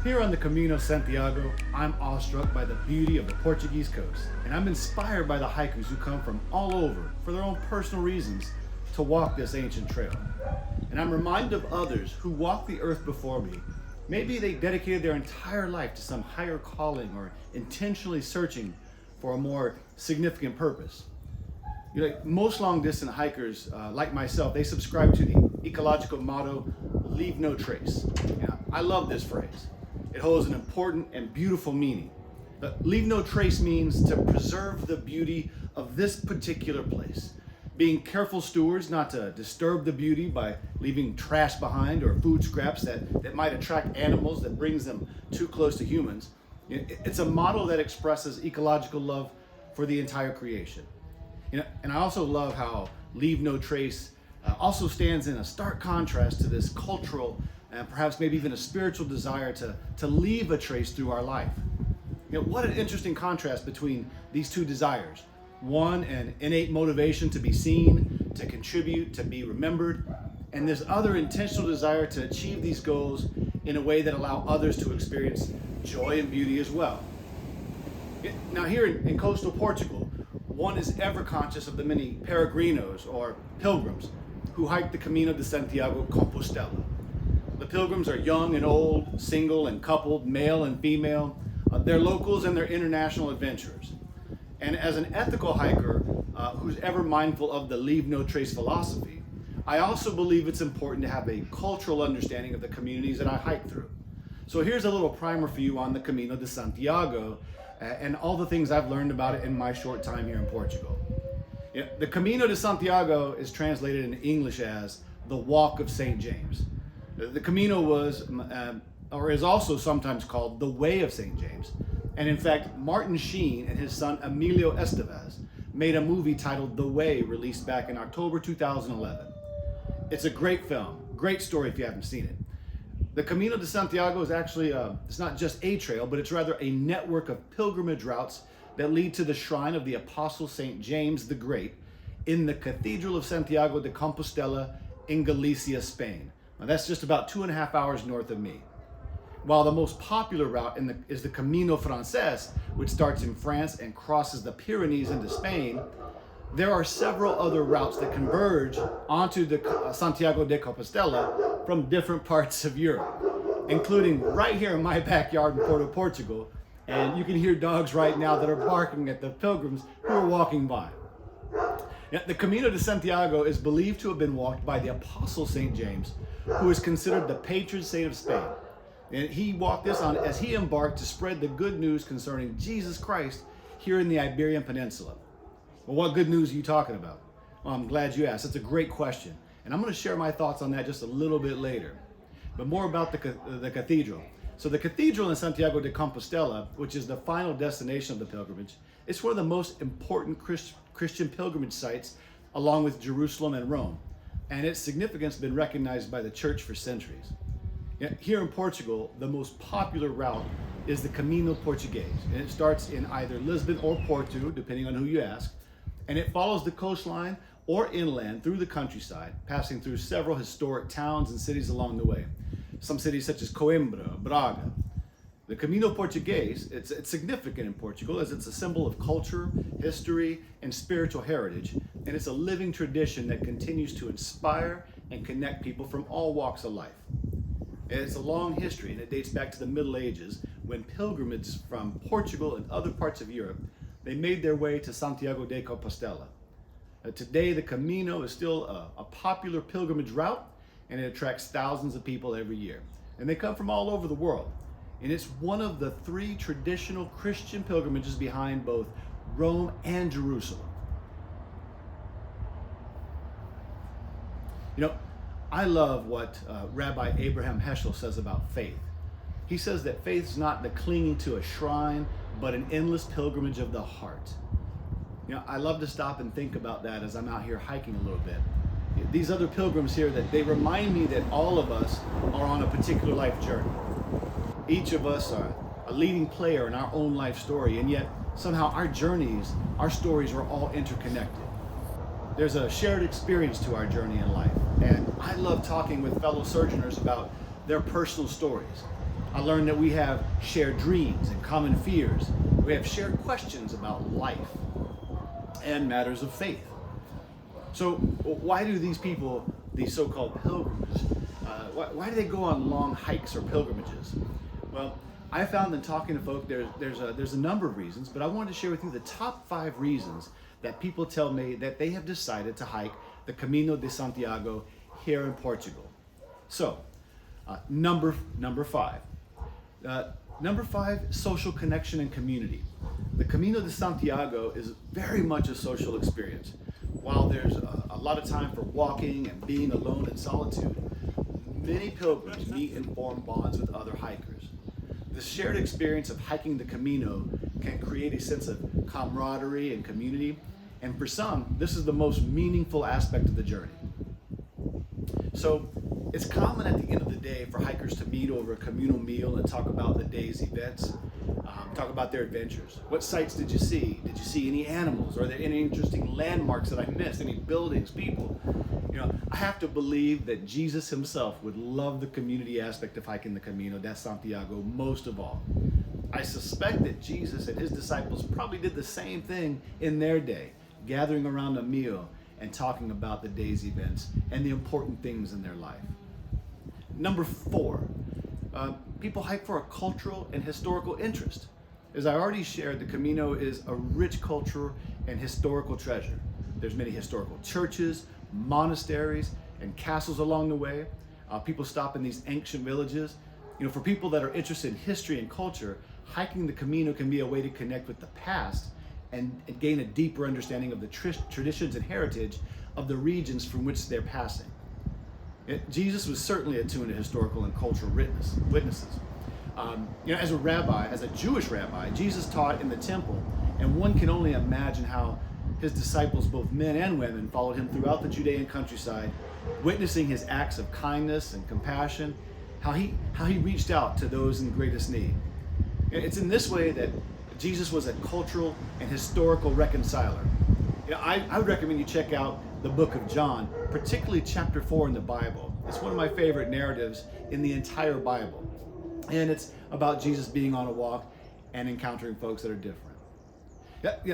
Here on the Caminho Santiago, I'm awestruck by the beauty of the Portuguese coast, and I'm inspired by the hikers who come from all over for their own personal reasons to walk this ancient trail. And I'm reminded of others who walked the earth before me. Maybe they dedicated their entire life to some higher calling or intentionally searching for a more significant purpose. Most long-distance hikers, like myself, they subscribe to the ecological motto, leave no trace. I love this phrase. It holds an important and beautiful meaning. Leave no trace means to preserve the beauty of this particular place. Being careful stewards not to disturb the beauty by leaving trash behind or food scraps that might attract animals that brings them too close to humans. It's a model that expresses ecological love for the entire creation. And I also love how leave no trace also stands in a stark contrast to this cultural and perhaps maybe even a spiritual desire to leave a trace through our life. What an interesting contrast between these two desires. One, an innate motivation to be seen, to contribute, to be remembered, and this other intentional desire to achieve these goals in a way that allow others to experience joy and beauty as well. Now here in coastal Portugal, one is ever conscious of the many peregrinos or pilgrims who hike the Caminho de Santiago Compostela. The pilgrims are young and old, single and coupled, male and female. They're locals and they're international adventurers. And as an ethical hiker who's ever mindful of the leave no trace philosophy, I also believe it's important to have a cultural understanding of the communities that I hike through. So here's a little primer for you on the Caminho de Santiago and all the things I've learned about it in my short time here in Portugal. The Caminho de Santiago is translated in English as the Walk of St. James. The Camino was, or is also sometimes called the Way of St. James. And in fact, Martin Sheen and his son Emilio Estevez made a movie titled The Way, released back in October 2011. It's a great film, great story if you haven't seen it. The Caminho de Santiago is actually, it's not just a trail, but it's rather a network of pilgrimage routes that lead to the shrine of the Apostle St. James the Great in the Cathedral of Santiago de Compostela in Galicia, Spain. Now that's just about 2.5 hours north of me. While the most popular route is the Camino Frances, which starts in France and crosses the Pyrenees into Spain, there are several other routes that converge onto the Santiago de Compostela from different parts of Europe, including right here in my backyard in Porto, Portugal. And you can hear dogs right now that are barking at the pilgrims who are walking by. The Camino de Santiago is believed to have been walked by the Apostle St. James, who is considered the patron saint of Spain. And he walked this on as he embarked to spread the good news concerning Jesus Christ here in the Iberian Peninsula. Well, what good news are you talking about? Well, I'm glad you asked. It's a great question. And I'm going to share my thoughts on that just a little bit later. But more about the cathedral. So the cathedral in Santiago de Compostela, which is the final destination of the pilgrimage, it's one of the most important Christian pilgrimage sites along with Jerusalem and Rome. And its significance has been recognized by the church for centuries. Here in Portugal, the most popular route is the Caminho Português, and it starts in either Lisbon or Porto, depending on who you ask, and it follows the coastline or inland through the countryside, passing through several historic towns and cities along the way. Some cities such as Coimbra, Braga. The Caminho Português, it's significant in Portugal as it's a symbol of culture, history, and spiritual heritage, and it's a living tradition that continues to inspire and connect people from all walks of life. And it's a long history, and it dates back to the Middle Ages when pilgrimages from Portugal and other parts of Europe, they made their way to Santiago de Compostela. Today, the Camino is still a popular pilgrimage route, and it attracts thousands of people every year. And they come from all over the world. And it's one of the 3 traditional Christian pilgrimages behind both Rome and Jerusalem. I love what Rabbi Abraham Heschel says about faith. He says that faith is not the clinging to a shrine, but an endless pilgrimage of the heart. I love to stop and think about that as I'm out here hiking a little bit. These other pilgrims here, that they remind me that all of us are on a particular life journey. Each of us are a leading player in our own life story, and yet somehow our journeys, our stories are all interconnected. There's a shared experience to our journey in life, and I love talking with fellow sojourners about their personal stories. I learned that we have shared dreams and common fears. We have shared questions about life and matters of faith. So why do these people, these so-called pilgrims, why do they go on long hikes or pilgrimages? Well, I found in talking to folk, there's a number of reasons, but I wanted to share with you the top 5 reasons that people tell me that they have decided to hike the Caminho de Santiago here in Portugal. So, number 5. Number 5, social connection and community. The Caminho de Santiago is very much a social experience. While there's a lot of time for walking and being alone in solitude, many pilgrims meet and form bonds with other hikers. The shared experience of hiking the Camino can create a sense of camaraderie and community, and for some, this is the most meaningful aspect of the journey. So, it's common at the end of the day for hikers to meet over a communal meal and talk about the day's events, talk about their adventures. What sights did you see? Did you see any animals? Are there any interesting landmarks that I missed? Any buildings, people? I have to believe that Jesus himself would love the community aspect of hiking the Camino de Santiago most of all. I suspect that Jesus and his disciples probably did the same thing in their day, gathering around a meal and talking about the day's events and the important things in their life. Number 4, people hike for a cultural and historical interest. As I already shared, the Camino is a rich cultural and historical treasure. There's many historical churches, monasteries, and castles along the way. People stop in these ancient villages. For people that are interested in history and culture, hiking the Camino can be a way to connect with the past and gain a deeper understanding of the traditions and heritage of the regions from which they're passing. Jesus was certainly attuned to historical and cultural witnesses. As a rabbi, as a Jewish rabbi, Jesus taught in the temple, and one can only imagine how his disciples, both men and women, followed him throughout the Judean countryside, witnessing his acts of kindness and compassion, how he reached out to those in greatest need. It's in this way that Jesus was a cultural and historical reconciler. I would recommend you check out the book of John, particularly chapter 4 in the Bible. It's one of my favorite narratives in the entire Bible. And it's about Jesus being on a walk and encountering folks that are different.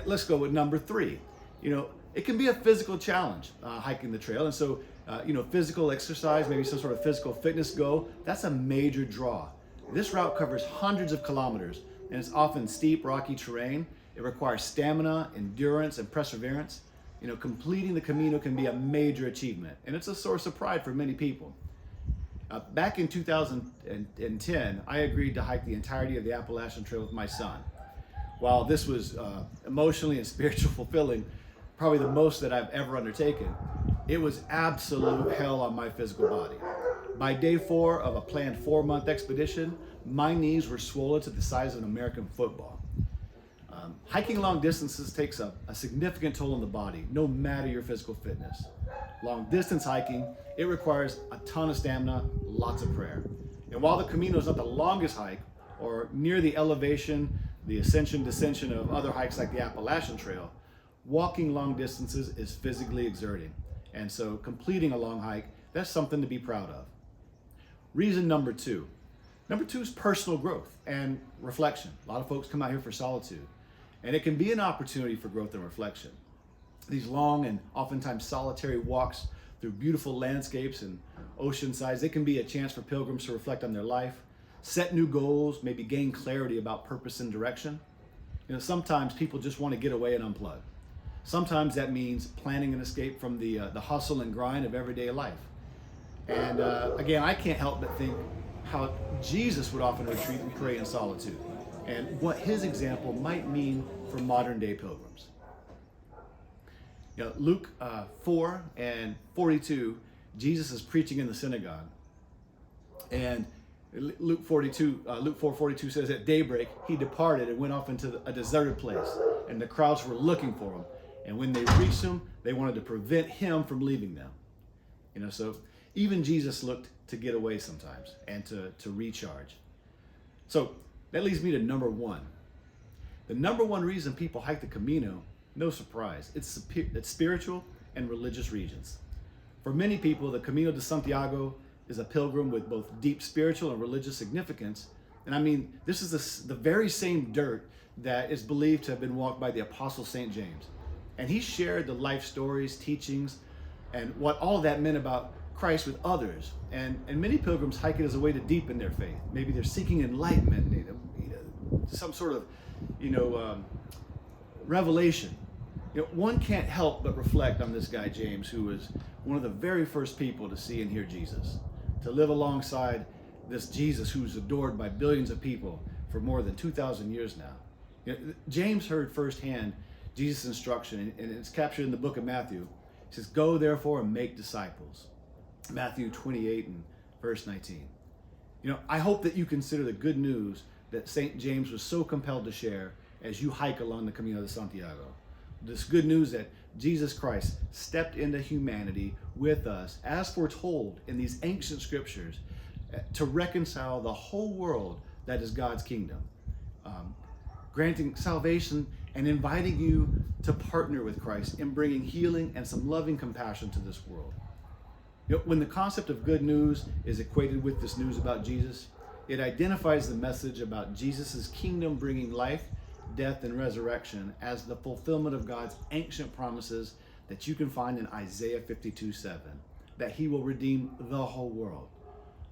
Let's go with number 3. It can be a physical challenge, hiking the trail. And so, physical exercise, maybe some sort of physical fitness goal, that's a major draw. This route covers hundreds of kilometers, and it's often steep, rocky terrain. It requires stamina, endurance, and perseverance. Completing the Camino can be a major achievement, and it's a source of pride for many people. Back in 2010, I agreed to hike the entirety of the Appalachian Trail with my son. While this was emotionally and spiritually fulfilling, probably the most that I've ever undertaken, it was absolute hell on my physical body. By day 4 of a planned 4-month expedition, my knees were swollen to the size of an American football. Hiking long distances takes a significant toll on the body, no matter your physical fitness. Long distance hiking, it requires a ton of stamina, lots of prayer. And while the Camino is not the longest hike, or near the elevation, the ascension, descension of other hikes like the Appalachian Trail, walking long distances is physically exerting. And so completing a long hike, that's something to be proud of. Reason number 2. Number 2 is personal growth and reflection. A lot of folks come out here for solitude, and it can be an opportunity for growth and reflection. These long and oftentimes solitary walks through beautiful landscapes and ocean sides, they can be a chance for pilgrims to reflect on their life, set new goals, maybe gain clarity about purpose and direction. Sometimes people just want to get away and unplug. Sometimes that means planning an escape from the hustle and grind of everyday life. And again, I can't help but think how Jesus would often retreat and pray in solitude, and what his example might mean for modern day pilgrims. Luke 4 and 42, Jesus is preaching in the synagogue, and Luke 4:42 says, at daybreak he departed and went off into a deserted place, and the crowds were looking for him, and when they reached him, they wanted to prevent him from leaving them. So even Jesus looked to get away sometimes and to recharge. So that leads me to number 1. The number 1 reason people hike the Camino, no surprise, it's spiritual and religious reasons. For many people, the Camino de Santiago is a pilgrim with both deep spiritual and religious significance, And I mean, this is the very same dirt that is believed to have been walked by the Apostle St. James. And he shared the life stories, teachings, and what all of that meant about Christ with others. And many pilgrims hike it as a way to deepen their faith. Maybe they're seeking enlightenment, some sort of, revelation. One can't help but reflect on this guy, James, who was one of the very first people to see and hear Jesus, to live alongside this Jesus who's adored by billions of people for more than 2,000 years now. James heard firsthand Jesus' instruction, and it's captured in the book of Matthew. He says, "Go therefore and make disciples." Matthew 28 and verse 19. I hope that you consider the good news that St. James was so compelled to share as you hike along the Camino de Santiago. This good news that Jesus Christ stepped into humanity with us, as foretold in these ancient scriptures, to reconcile the whole world that is God's kingdom, granting salvation and inviting you to partner with Christ in bringing healing and some loving compassion to this world. When the concept of good news is equated with this news about Jesus, it identifies the message about Jesus' kingdom bringing life, death, and resurrection as the fulfillment of God's ancient promises that you can find in Isaiah 52:7, that he will redeem the whole world.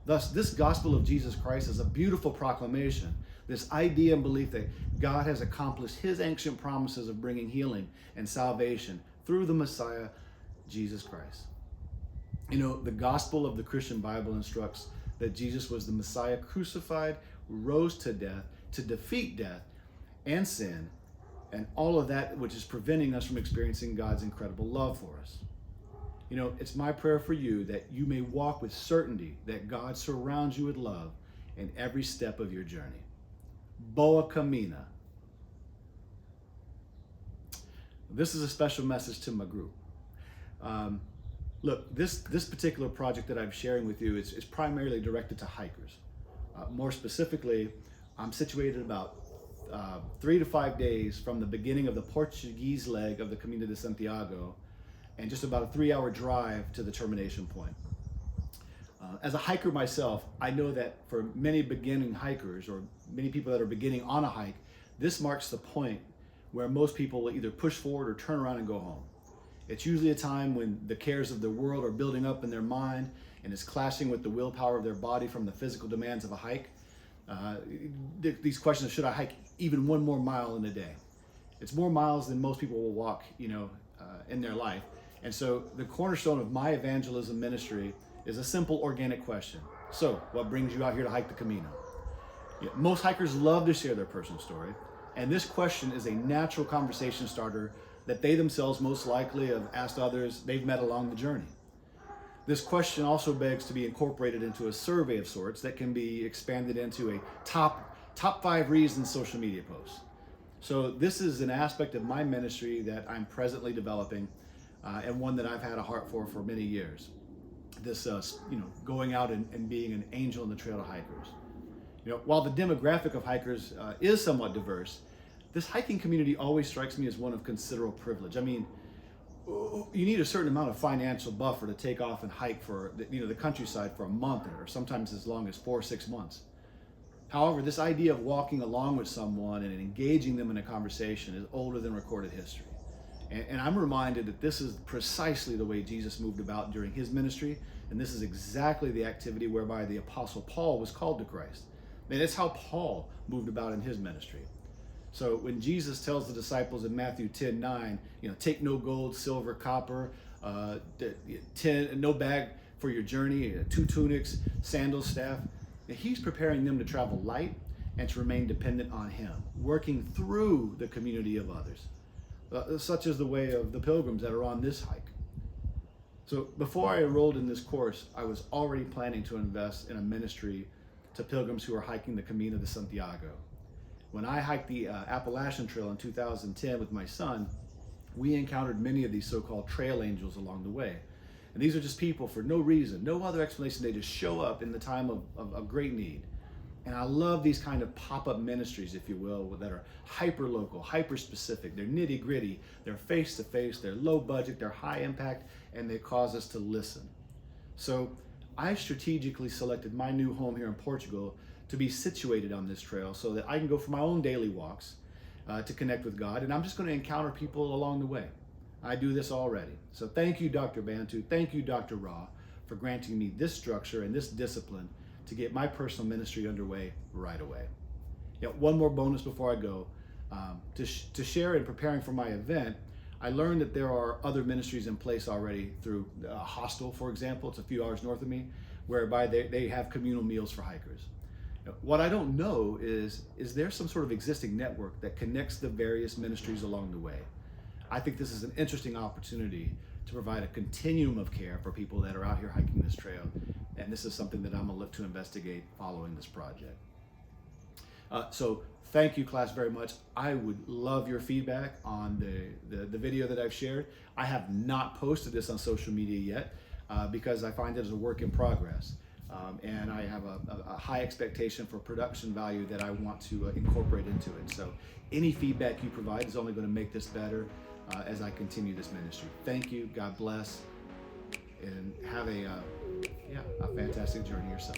Thus, this gospel of Jesus Christ is a beautiful proclamation, this idea and belief that God has accomplished his ancient promises of bringing healing and salvation through the Messiah, Jesus Christ. The gospel of the Christian Bible instructs that Jesus was the Messiah crucified, rose to death, to defeat death and sin, and all of that which is preventing us from experiencing God's incredible love for us. It's my prayer for you that you may walk with certainty that God surrounds you with love in every step of your journey. Boa Camina. This is a special message to my group. Look, this particular project that I'm sharing with you is primarily directed to hikers. More specifically, I'm situated about 3 to 5 days from the beginning of the Portuguese leg of the Caminho de Santiago, and just about a 3-hour drive to the termination point. As a hiker myself, I know that for many beginning hikers, or many people that are beginning on a hike, this marks the point where most people will either push forward or turn around and go home. It's usually a time when the cares of the world are building up in their mind and is clashing with the willpower of their body from the physical demands of a hike. These questions of, should I hike even one more mile in a day? It's more miles than most people will walk, in their life. And so the cornerstone of my evangelism ministry is a simple organic question. So, what brings you out here to hike the Camino? Most hikers love to share their personal story, and this question is a natural conversation starter that they themselves most likely have asked others they've met along the journey. This question also begs to be incorporated into a survey of sorts that can be expanded into a top 5 reasons social media posts. So this is an aspect of my ministry that I'm presently developing, and one that I've had a heart for many years. This, going out and being an angel in the trail to hikers. While the demographic of hikers is somewhat diverse, this hiking community always strikes me as one of considerable privilege. I mean, you need a certain amount of financial buffer to take off and hike for the countryside for a month, or sometimes as long as 4 or 6 months. However, this idea of walking along with someone and engaging them in a conversation is older than recorded history. And I'm reminded that this is precisely the way Jesus moved about during his ministry, and this is exactly the activity whereby the Apostle Paul was called to Christ. And it's how Paul moved about in his ministry. So when Jesus tells the disciples in Matthew 10:9, take no gold, silver, copper, no bag for your journey, 2 tunics, sandals, staff, he's preparing them to travel light and to remain dependent on him, working through the community of others, such as the way of the pilgrims that are on this hike. So before I enrolled in this course, I was already planning to invest in a ministry to pilgrims who are hiking the Camino de Santiago. When I hiked the Appalachian Trail in 2010 with my son, we encountered many of these so-called trail angels along the way. And these are just people for no reason, no other explanation. They just show up in the time of great need. And I love these kind of pop-up ministries, if you will, that are hyper-local, hyper-specific. They're nitty-gritty, they're face-to-face, they're low budget, they're high impact, and they cause us to listen. So I strategically selected my new home here in Portugal to be situated on this trail so that I can go for my own daily walks to connect with God, and I'm just going to encounter people along the way. I do this already. So thank you, Dr. Bantu. Thank you, Dr. Ra, for granting me this structure and this discipline to get my personal ministry underway right away. One more bonus before I go. To share in preparing for my event, I learned that there are other ministries in place already through Hostel, for example. It's a few hours north of me, whereby they have communal meals for hikers. What I don't know is there some sort of existing network that connects the various ministries along the way? I think this is an interesting opportunity to provide a continuum of care for people that are out here hiking this trail. And this is something that I'm gonna look to investigate following this project. So thank you, class, very much. I would love your feedback on the video that I've shared. I have not posted this on social media yet because I find it as a work in progress. And I have a high expectation for production value that I want to incorporate into it. So any feedback you provide is only going to make this better as I continue this ministry. Thank you. God bless. And have a fantastic journey yourself.